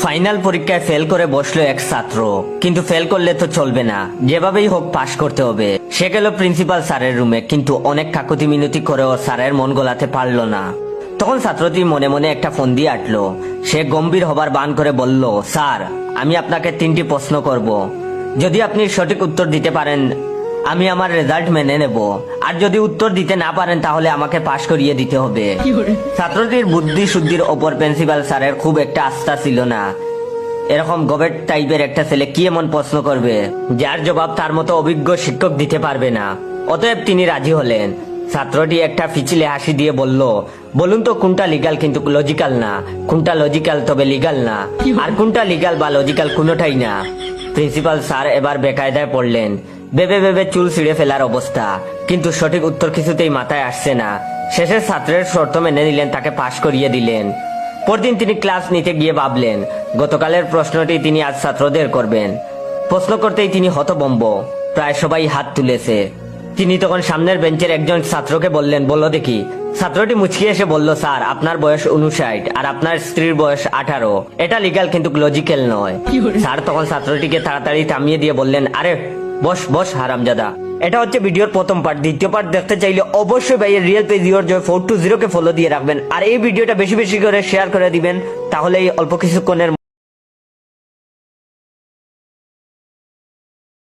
Final পরীক্ষায় fail করে বসলো এক ছাত্র, কিন্তু ফেল করলে তো চলবে না, যেভাবেই হোক পাশ করতে হবে। সে গেল প্রিন্সিপাল স্যারের রুমে, কিন্তু অনেক কাকুতি মিনতি করেও স্যারের মন গলাতে পারলো না। তখন ছাত্রটি মনে মনে একটা ফোন দিয়ে আটলো। সে গম্ভীর হবার বান করে বলল, স্যার, আমি আপনাকে 3টি প্রশ্ন করব। যদি আপনি সঠিক উত্তর দিতে পারেন আমি আমার রেজাল্ট মেনে নেব, আর যদি উত্তর দিতে না পারেন তাহলে আমাকে পাশ করিয়ে দিতে হবে। ছাত্রটির বুদ্ধি শুদ্ধির ওপর প্রিন্সিপাল স্যারের খুব একটা আস্থা ছিল না। এরকম গবেট টাইপের একটা ছেলে কি এমন প্রশ্ন করবে যার জবাব তার মতো অভিজ্ঞ শিক্ষক দিতে পারবে না। অতএব তিনি রাজি হলেন। ছাত্রটি একটা ফিচিলে হাসি দিয়ে বলল, বলুন তো কোনটা লিগাল কিন্তু লজিক্যাল না, কোনটা লজিক্যাল তবে লিগাল না, আর কোনটা লিগাল বা লজিক্যাল কোনোটাই না। প্রিন্সিপাল স্যার এবার বেকায়দায় পড়লেন। ভেবে ভেবে চুল ছিঁড়ে ফেলার অবস্থা, কিন্তু সঠিক উত্তর কিছুতেই মাথায় আসছে না। শেষে ছাত্রের শর্ত মেনে নিলেন, তাকে পাশ করিয়ে দিলেন। পরদিন তিনি ক্লাস নিতে গিয়ে ভাবলেন গতকালের প্রশ্নটি তিনি আজ ছাত্রদের করবেন। প্রশ্ন করতেই তিনি হতভম্ব, প্রায় সবাই হাত তুলেছে। তিনি তখন সামনের বেঞ্চের একজন ছাত্রকে বললেন, বলো দেখি। ছাত্রটি মুচকি এসে বলল, স্যার, আপনার বয়স 59 আর আপনার স্ত্রীর বয়স 18, এটা লিগ্যাল কিন্তু লজিক্যাল নয়। স্যার তখন ছাত্রটিকে তাড়াতাড়ি থামিয়ে দিয়ে বললেন, আরে বস বস হারামজাদা। এটা হচ্ছে ভিডিওর প্রথম পার্ট। দ্বিতীয় পার্ট দেখতে চাইলে অবশ্যই ভাইয়ের রিয়েল পেজ ইওর জয় 420 কে ফলো দিয়ে রাখবেন, আর এই ভিডিওটা বেশি বেশি করে শেয়ার করে দিবেন, তাহলে এই অল্প কিছুক্ষণের